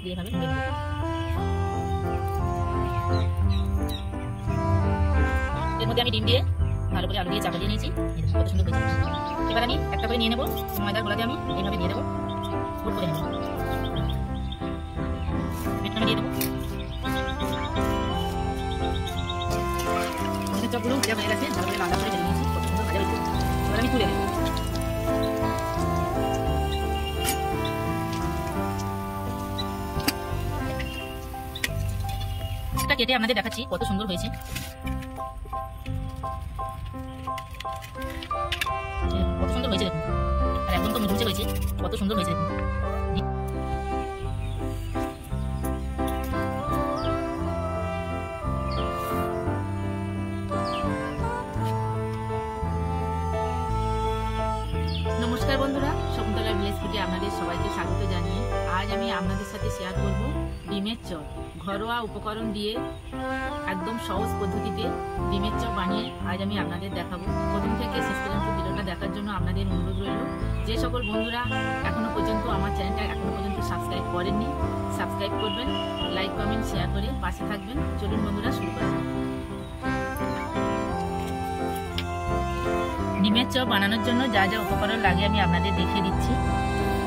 দিয়ে এভাবে ভেঙে দেবো। এর মধ্যে আমি ডিম দিয়ে ভালো করে আলু দিয়ে চাপা দিয়ে নিয়েছি, কত সুন্দর হয়েছে। এবার আমি একটা করে নিয়ে নেবো, ময়দার গোলাতে আমি এইভাবে দিয়ে দেবো, গুড় করে নেবো, বেটটা দিয়ে দেবো। চপগুলো যা হয়ে গেছে ভালো করে আলাদা করে ভেজে নিয়েছি, কত সুন্দর ভাজা হয়েছে। এবার আমি তুলে দেবো। কেটে আপনাদের দেখাচ্ছি কত সুন্দর হয়েছে। কত সুন্দর হয়েছে দেখুন, আর একদম তো মুচমুচে হয়েছে, কত সুন্দর হয়েছে দেখুন। নমস্কার বন্ধুরা, শকুন্তলা ভিলেজ ফুডে আপনাদের সবাইকে স্বাগত জানিয়ে আজ আমি আপনাদের সাথে শেয়ার করব ডিমের চপ। ঘরোয়া উপকরণ দিয়ে একদম সহজ পদ্ধতিতে ডিমের চপ বানিয়ে আজ আমি আপনাদের দেখাবো। প্রথম থেকে শেষ পর্যন্ত ভিডিওটা দেখার জন্য আপনাদের অনুরোধ রইল। যে সকল বন্ধুরা এখনো পর্যন্ত আমার চ্যানেলটা এখনো পর্যন্ত সাবস্ক্রাইব করেননি, সাবস্ক্রাইব করবেন, লাইক কমেন্ট শেয়ার করে পাশে থাকবেন। চলুন বন্ধুরা শুরু করা যাক। ডিমের চপ বানানোর জন্য যা যা উপকরণ লাগে আমি আপনাদের দেখিয়ে দিচ্ছি।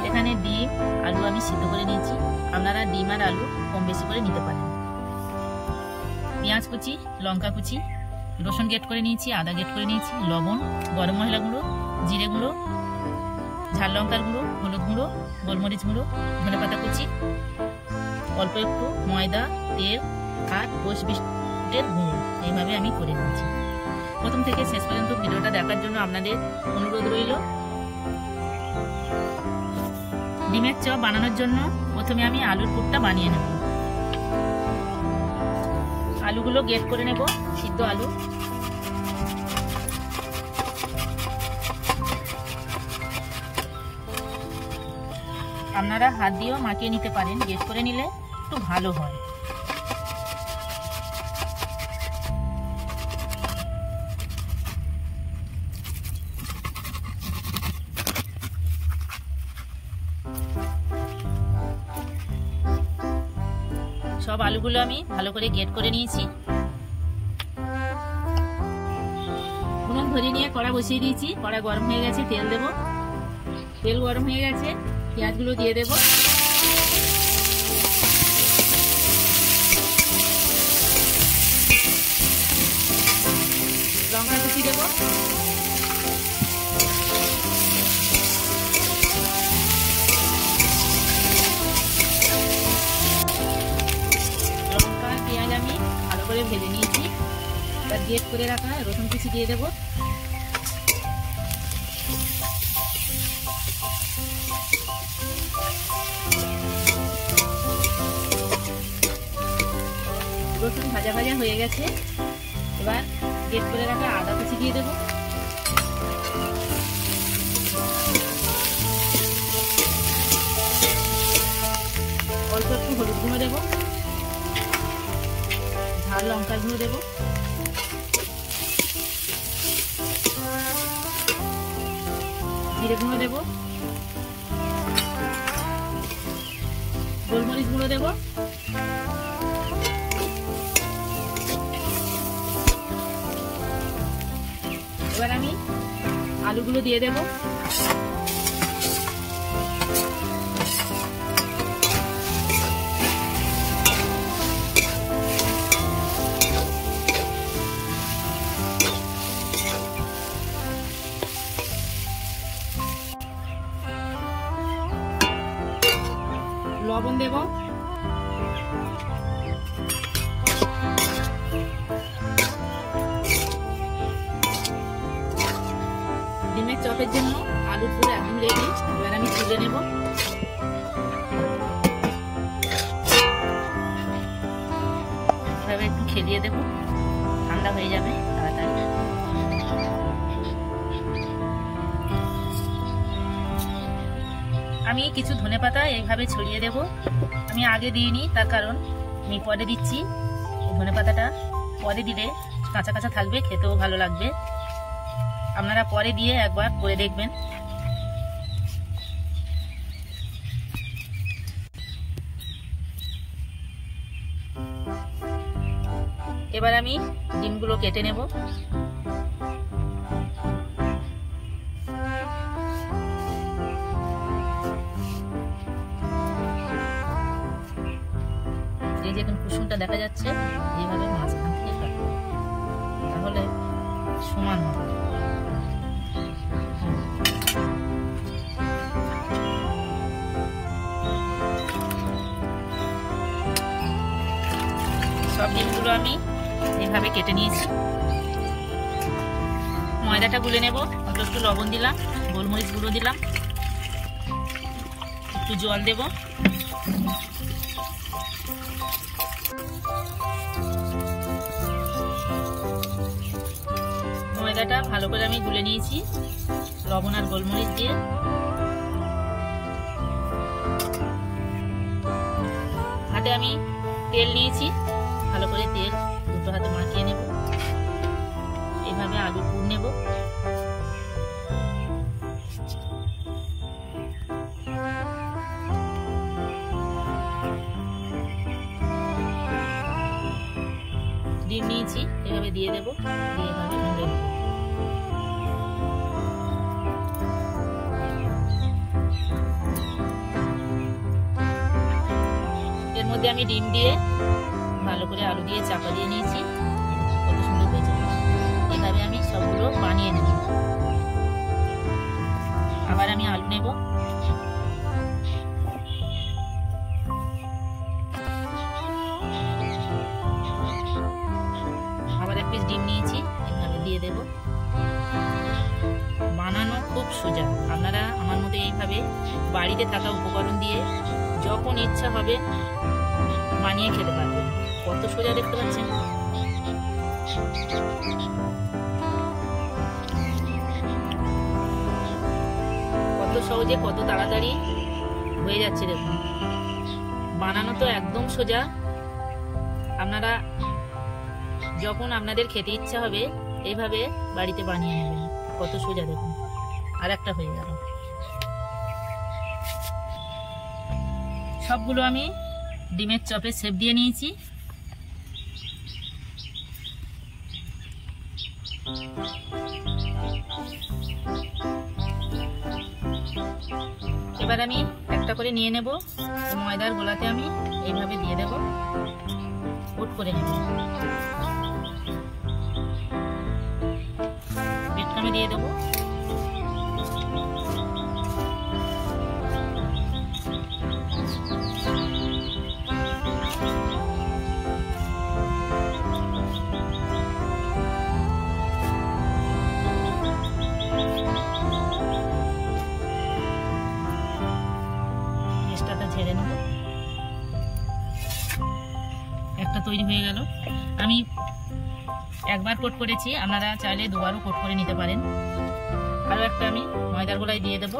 এখানে ডিম আলু আমি সিদ্ধ করে নিয়েছি, আপনারা ডিম আর আলু কম বেশি করে নিতে পারেন। পেঁয়াজ কুচি, লঙ্কা কুচি, রসুন গ্রেট করে নিয়েছি, আদা গ্রেট করে নিয়েছি, লবণ, গরম মশলা গুঁড়ো, জিরে গুঁড়ো, ঝাল লঙ্কার গুঁড়ো, হলুদ গুঁড়ো, গোলমরিচ গুঁড়ো, ধনেপাতা কুচি, অল্প একটু ময়দা, তেল আর গোশ বিস্কুটের গুঁড়ো, এইভাবে আমি করে নিয়েছি। প্রথম থেকে শেষ পর্যন্ত ভিডিওটা দেখার জন্য আপনাদের অনুরোধ রইল। ডিমের চপ বানানোর জন্য প্রথমে আমি আলুর পুরটা বানিয়ে নেব। আলুগুলো গ্রেট করে নেব, সিদ্ধ আলু। আপনারা হাত দিয়েও মাখিয়ে নিতে পারেন, গ্রেট করে নিলে একটু ভালো হয়। সব আলুগুলো আমি ভালো করে গ্রেট করে নিয়েছি। উনুন ধরিয়ে নিয়ে কড়া বসিয়ে দিয়েছি, কড়া গরম হয়ে গেছে, তেল দেব। তেল গরম হয়ে গেছে, পেঁয়াজগুলো দিয়ে দেব। লঙ্কা কুচি দেব, ভেজে নিয়েছি। এবার গ্রেট করে রাখা রসুন কুচি দিয়ে দেব। রসুন ভাজা ভাজা হয়ে গেছে, এবার গ্রেট করে রাখা আদা কুচি দিয়ে দেব। অল্প একটু হলুদ গুঁড়ো দেব, ঝাল লঙ্কার গুঁড়ো দেব, জিরে গুঁড়ো দেব, গোলমরিচ গুঁড়ো দেব, এবার আমি আলুগুলো দিয়ে দেব। লবণ দেব, ডিমের চপের জন্য আলুর পুরো একদম রেডি। এবার আমি তুলে নেব। এভাবে একটু খেলিয়ে দেব, ঠান্ডা হয়ে যাবে তাড়াতাড়ি। আমি কিছু ধনেপাতা এইভাবে ছড়িয়ে দেব। আমি আগে দিইনি, তার কারণ আমি পরে দিচ্ছি। ধনেপাতাটা পরে দিলে কাঁচা কাঁচা থাকবে, খেতেও ভালো লাগবে। আপনারা পরে দিয়ে একবার করে দেখবেন। এবার আমি ডিমগুলো কেটে নেব। এই যে এখন কুসুমটা দেখা যাচ্ছে, এইভাবে মাঝখান থেকে কাটবো, তাহলে সমান হবে। সব ডিমগুলো আমি এইভাবে কেটে নিয়েছি। ময়দাটা গুলে নেব। অল্প একটু লবণ দিলাম, গোলমরিচ গুঁড়ো দিলাম, একটু জল দেব। ময়দাটা ভালো করে আমি গুলে নিয়েছি লবণ আর গোলমরিচ দিয়ে। হাতে আমি তেল নিয়েছি, ভালো করে তেল দুটো হাতে মাখিয়ে নেব। এইভাবে আলু পুর নেব। ডিম নিয়েছি, এভাবে দিয়ে দেব, দিয়ে এভাবে মুড়ে দেব। এর মধ্যে আমি ডিম দিয়ে ভালো করে আলু দিয়ে চাপা দিয়ে নিয়েছি। কত সুন্দর হয়েছে। এভাবে আমি সবগুলো বানিয়ে নেব। আবার আমি আলু নেব, আবার এক পিস ডিম নিয়েছি, এভাবে দিয়ে দেব। বানানো খুব সোজা। আপনারা আমার মতো এইভাবে বাড়িতে থাকা উপকরণ দিয়ে যখন ইচ্ছা হবে বানিয়ে খেতে পারবেন। কত সোজা দেখতে পাচ্ছেন। কত সহজে, কত তাড়াতাড়ি হয়ে যাচ্ছে দেখুন। বানানো তো একদম সোজা। আপনারা যখন আপনাদের খেতে ইচ্ছা হবে এইভাবে বাড়িতে বানিয়ে নেবেন। কত সোজা দেখুন। আর একটা হয়ে গেল। সবগুলো আমি ডিমের চপে শেপ দিয়ে নিয়েছি। এবার আমি একটা করে নিয়ে নেব। ময়দার গোলাতে আমি এইভাবে দিয়ে দেব, কোট করে নেব। ব্রেডক্রামে দিয়ে দেবো। ছেড়ে নেব। একটা তৈরি হয়ে গেল। আমি একবার কোট করেছি, আপনারা চাইলে দুবারও কোট করে নিতে পারেন। আরো একটা আমি ময়দার গোলায় দিয়ে দেব।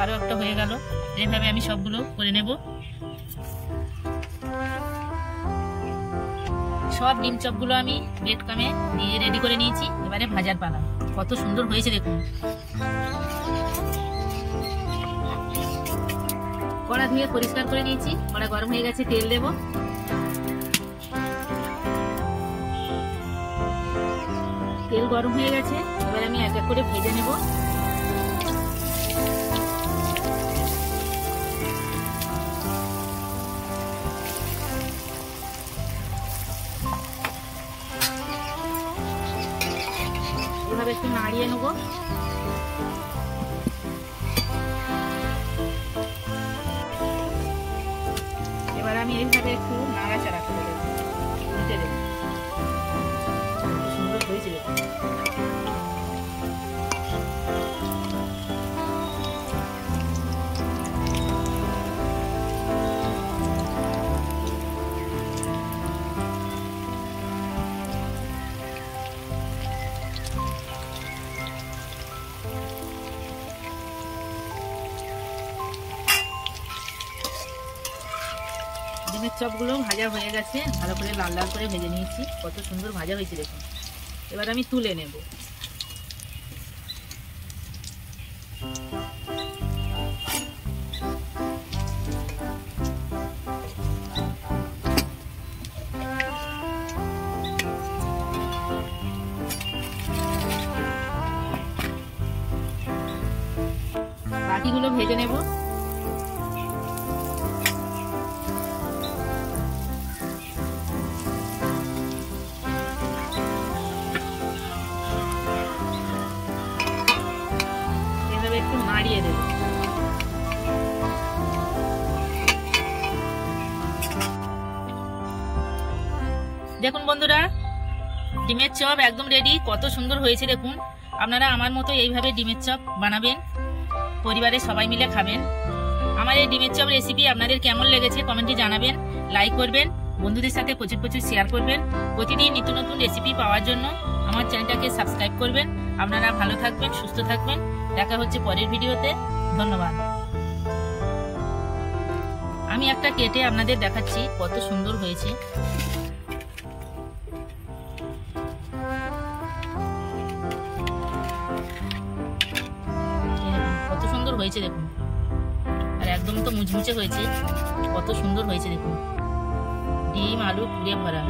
আরো একটা হয়ে গেল। এইভাবে আমি সবগুলো করে নেব। সব ডিম চপগুলো আমি ব্রেডক্রামে দিয়ে রেডি করে নিয়েছি। এবারে ভাজার পালা। কত সুন্দর হয়েছে দেখুন। কড়া ধুয়ে পরিষ্কার করে নিয়েছি। কড়া গরম হয়ে গেছে, তেল দেব। তেল গরম হয়ে গেছে, এবার আমি এক এক করে ভেজে নেব। এভাবে একটু নাড়িয়ে নেব। এবার আমি এইভাবে একটু নাড়াচাড়া করে দেবো, উল্টে দেবো। সুন্দর হয়েছে। ডিমের চপগুলো ভাজা হয়ে গেছে, ভালো করে লাল লাল করে ভেজে নিয়েছি, কত সুন্দর ভাজা হয়েছে দেখুন। এবার আমি তুলে নেব। বাকিগুলো ভেজে নেব। এভাবে একটু নাড়িয়ে দেব। দেখুন বন্ধুরা, ডিমের চপ একদম রেডি, কত সুন্দর হয়েছে দেখুন। আপনারা আমার মতো এইভাবে ডিমের চপ বানাবেন, পরিবারের সবাই মিলে খাবেন। আমার এই ডিমের চপ রেসিপি আপনাদের কেমন লেগেছে কমেন্টে জানাবেন, লাইক করবেন, বন্ধুদের সাথে প্রচুর প্রচুর শেয়ার করবেন। প্রতিদিন নিত্য নতুন রেসিপি পাওয়ার জন্য আমার চ্যানেলটাকে সাবস্ক্রাইব করবেন। আপনারা ভালো থাকবেন, সুস্থ থাকবেন। দেখা হচ্ছে পরের ভিডিওতে। ধন্যবাদ। আমি একটা কেটে আপনাদের দেখাচ্ছি কত সুন্দর হয়েছে। কত সুন্দর হয়েছে দেখুন, আর একদম তো মুচমুচে হয়েছে, কত সুন্দর হয়েছে দেখুন। ডিম আলু পুড়ে ভরা।